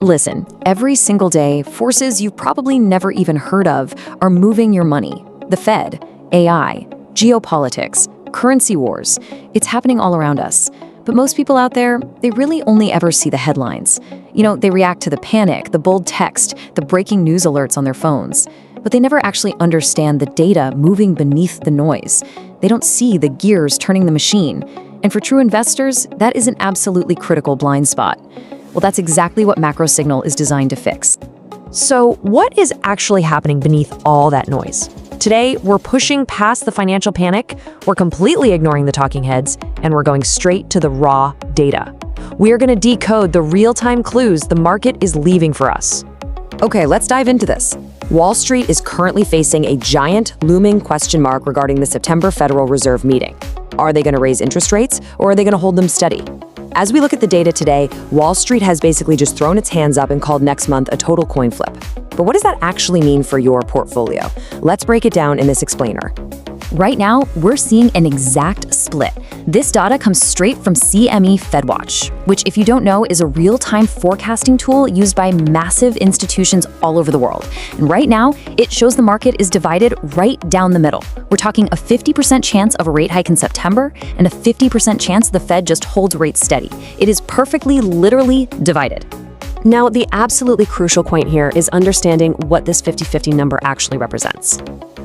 Listen, every single day, forces you've probably never even heard of are moving your money. The Fed, AI, geopolitics, currency wars. It's happening all around us. But most people out there, they really only ever see the headlines. They react to the panic, the bold text, the breaking news alerts on their phones. But they never actually understand the data moving beneath the noise. They don't see the gears turning the machine. And for true investors, that is an absolutely critical blind spot. Well, that's exactly what MacroSignal is designed to fix. So what is actually happening beneath all that noise? Today, we're pushing past the financial panic, we're completely ignoring the talking heads, and we're going straight to the raw data. We are going to decode the real-time clues the market is leaving for us. Okay, let's dive into this. Wall Street is currently facing a giant, looming question mark regarding the September Federal Reserve meeting. Are they going to raise interest rates, or are they going to hold them steady? As we look at the data today, Wall Street has basically just thrown its hands up and called next month a total coin flip. But what does that actually mean for your portfolio? Let's break it down in this explainer. Right now, we're seeing an exact split. This data comes straight from CME FedWatch, which, if you don't know, is a real-time forecasting tool used by massive institutions all over the world. And right now, it shows the market is divided right down the middle. We're talking a 50% chance of a rate hike in September and a 50% chance the Fed just holds rates steady. It is perfectly, literally divided. Now, the absolutely crucial point here is understanding what this 50-50 number actually represents.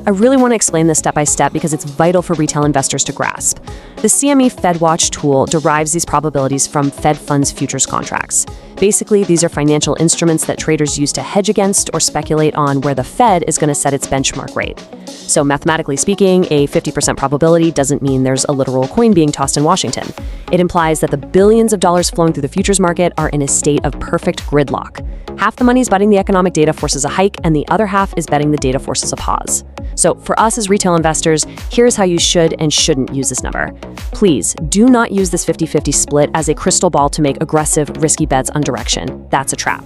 I really want to explain this step by step because it's vital for retail investors to grasp. The CME FedWatch tool derives these probabilities from Fed funds futures contracts. Basically, these are financial instruments that traders use to hedge against or speculate on where the Fed is going to set its benchmark rate. So mathematically speaking, a 50% probability doesn't mean there's a literal coin being tossed in Washington. It implies that the billions of dollars flowing through the futures market are in a state of perfect gridlock. Half the money's betting the economic data forces a hike, and the other half is betting the data forces a pause. So for us as retail investors, here's how you should and shouldn't use this number. Please do not use this 50-50 split as a crystal ball to make aggressive, risky bets on direction. That's a trap.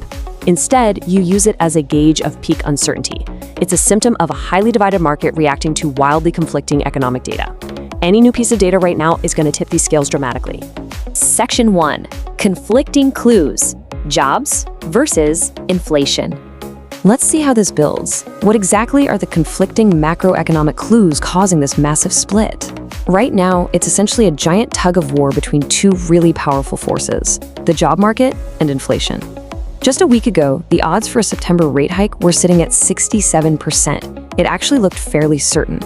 Instead, you use it as a gauge of peak uncertainty. It's a symptom of a highly divided market reacting to wildly conflicting economic data. Any new piece of data right now is going to tip these scales dramatically. Section 1. Conflicting clues. Jobs versus inflation. Let's see how this builds. What exactly are the conflicting macroeconomic clues causing this massive split? Right now, it's essentially a giant tug of war between two really powerful forces, the job market and inflation. Just a week ago, the odds for a September rate hike were sitting at 67%. It actually looked fairly certain.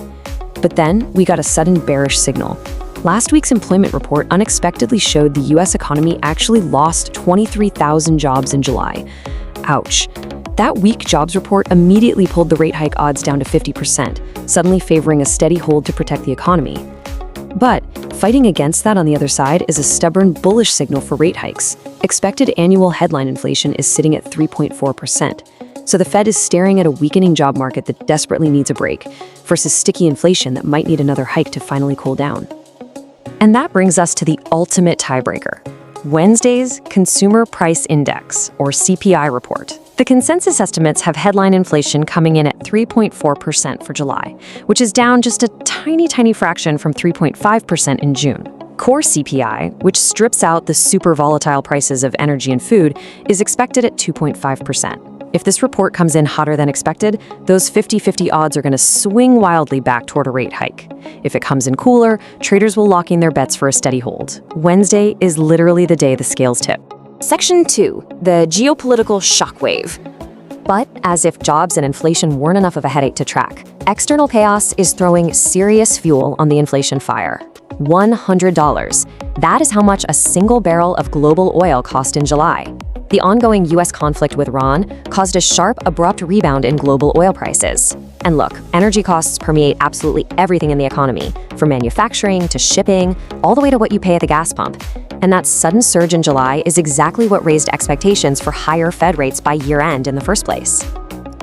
But then, we got a sudden bearish signal. Last week's employment report unexpectedly showed the US economy actually lost 23,000 jobs in July. Ouch. That weak jobs report immediately pulled the rate hike odds down to 50%, suddenly favoring a steady hold to protect the economy. But fighting against that on the other side is a stubborn bullish signal for rate hikes. Expected annual headline inflation is sitting at 3.4%. So the Fed is staring at a weakening job market that desperately needs a break, versus sticky inflation that might need another hike to finally cool down. And that brings us to the ultimate tiebreaker, Wednesday's Consumer Price Index, or CPI report. The consensus estimates have headline inflation coming in at 3.4% for July, which is down just a tiny fraction from 3.5% in June. Core CPI, which strips out the super volatile prices of energy and food, is expected at 2.5%. If this report comes in hotter than expected, those 50-50 odds are going to swing wildly back toward a rate hike. If it comes in cooler, traders will lock in their bets for a steady hold. Wednesday is literally the day the scales tip. Section 2, the geopolitical shockwave. But as if jobs and inflation weren't enough of a headache to track, external chaos is throwing serious fuel on the inflation fire. $100. That is how much a single barrel of global oil cost in July. The ongoing US conflict with Iran caused a sharp, abrupt rebound in global oil prices. And look, energy costs permeate absolutely everything in the economy, from manufacturing to shipping, all the way to what you pay at the gas pump. And that sudden surge in July is exactly what raised expectations for higher Fed rates by year-end in the first place.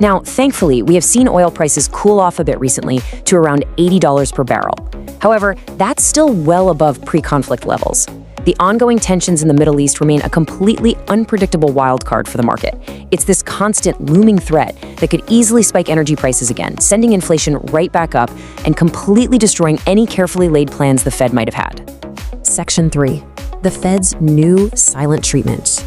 Now, thankfully, we have seen oil prices cool off a bit recently to around $80 per barrel. However, that's still well above pre-conflict levels. The ongoing tensions in the Middle East remain a completely unpredictable wildcard for the market. It's this constant looming threat that could easily spike energy prices again, sending inflation right back up and completely destroying any carefully laid plans the Fed might have had. Section 3. The Fed's new silent treatment.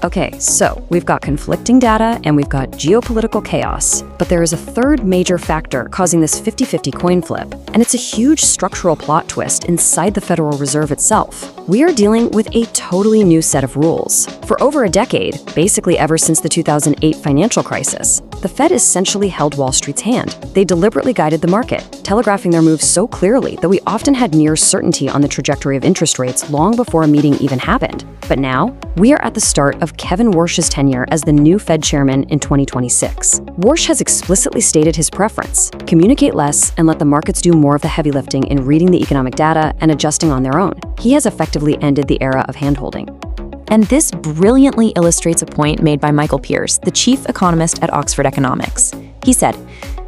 Okay, so we've got conflicting data and we've got geopolitical chaos, but there is a third major factor causing this 50-50 coin flip, and it's a huge structural plot twist inside the Federal Reserve itself. We are dealing with a totally new set of rules. For over a decade, basically ever since the 2008 financial crisis, the Fed essentially held Wall Street's hand. They deliberately guided the market, telegraphing their moves so clearly that we often had near certainty on the trajectory of interest rates long before a meeting even happened. But now, we are at the start of Kevin Warsh's tenure as the new Fed chairman in 2026. Warsh has explicitly stated his preference: communicate less and let the markets do more of the heavy lifting in reading the economic data and adjusting on their own. He has effectively ended the era of handholding. And this brilliantly illustrates a point made by Michael Pierce, the chief economist at Oxford Economics. He said,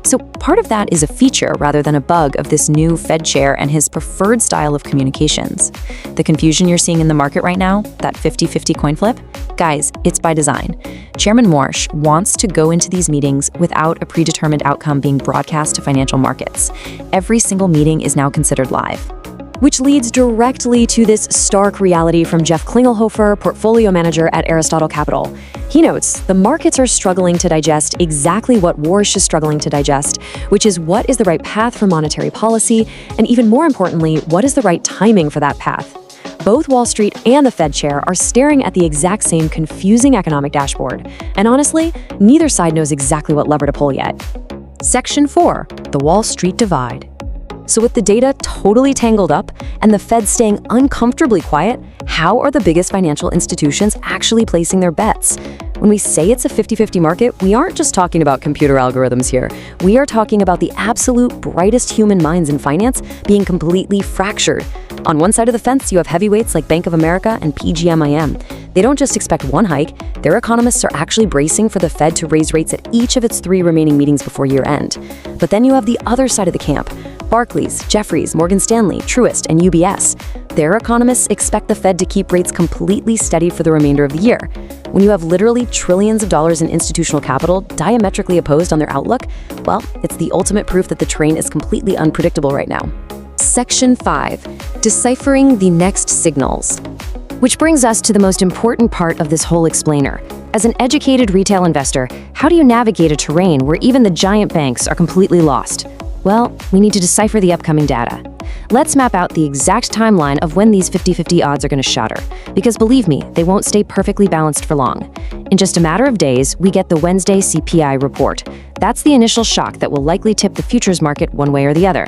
so part of that is a feature rather than a bug of this new Fed chair and his preferred style of communications. The confusion you're seeing in the market right now, that 50-50 coin flip, guys, it's by design. Chairman Warsh wants to go into these meetings without a predetermined outcome being broadcast to financial markets. Every single meeting is now considered live. Which leads directly to this stark reality from Jeff Klingelhofer, portfolio manager at Aristotle Capital. He notes the markets are struggling to digest exactly what Warsh is struggling to digest, which is what is the right path for monetary policy, and even more importantly, what is the right timing for that path. Both Wall Street and the Fed chair are staring at the exact same confusing economic dashboard, and honestly, neither side knows exactly what lever to pull yet. Section 4, the Wall Street divide. So with the data totally tangled up and the Fed staying uncomfortably quiet, how are the biggest financial institutions actually placing their bets? When we say it's a 50-50 market, we aren't just talking about computer algorithms here. We are talking about the absolute brightest human minds in finance being completely fractured. On one side of the fence, you have heavyweights like Bank of America and PGMIM. They don't just expect one hike, their economists are actually bracing for the Fed to raise rates at each of its 3 remaining meetings before year end. But then you have the other side of the camp. Barclays, Jefferies, Morgan Stanley, Truist, and UBS. Their economists expect the Fed to keep rates completely steady for the remainder of the year. When you have literally trillions of dollars in institutional capital diametrically opposed on their outlook, well, it's the ultimate proof that the terrain is completely unpredictable right now. Section 5, deciphering the next signals. Which brings us to the most important part of this whole explainer. As an educated retail investor, how do you navigate a terrain where even the giant banks are completely lost? Well, we need to decipher the upcoming data. Let's map out the exact timeline of when these 50-50 odds are going to shatter, because believe me, they won't stay perfectly balanced for long. In just a matter of days, we get the Wednesday CPI report. That's the initial shock that will likely tip the futures market one way or the other.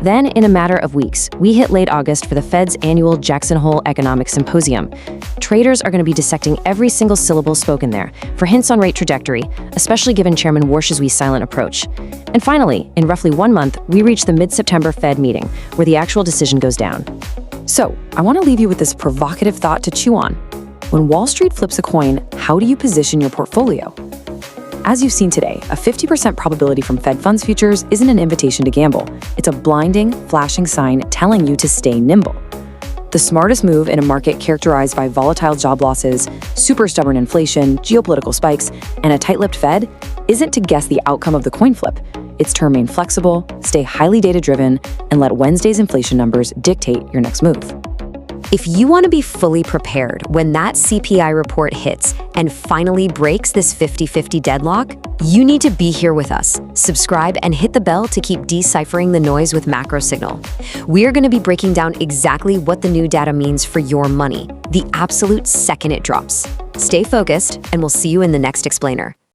Then, in a matter of weeks, we hit late August for the Fed's annual Jackson Hole Economic Symposium. Traders are going to be dissecting every single syllable spoken there for hints on rate trajectory, especially given Chairman Warsh's silent approach. And finally, in roughly 1 month, we reach the mid-September Fed meeting, where the actual decision goes down. So, I want to leave you with this provocative thought to chew on. When Wall Street flips a coin, how do you position your portfolio? As you've seen today, a 50% probability from Fed funds futures isn't an invitation to gamble. It's a blinding, flashing sign telling you to stay nimble. The smartest move in a market characterized by volatile job losses, super stubborn inflation, geopolitical spikes, and a tight-lipped Fed isn't to guess the outcome of the coin flip. It's to remain flexible, stay highly data-driven, and let Wednesday's inflation numbers dictate your next move. If you want to be fully prepared when that CPI report hits and finally breaks this 50-50 deadlock, you need to be here with us. Subscribe and hit the bell to keep deciphering the noise with MacroSignal. We are going to be breaking down exactly what the new data means for your money, the absolute second it drops. Stay focused, and we'll see you in the next explainer.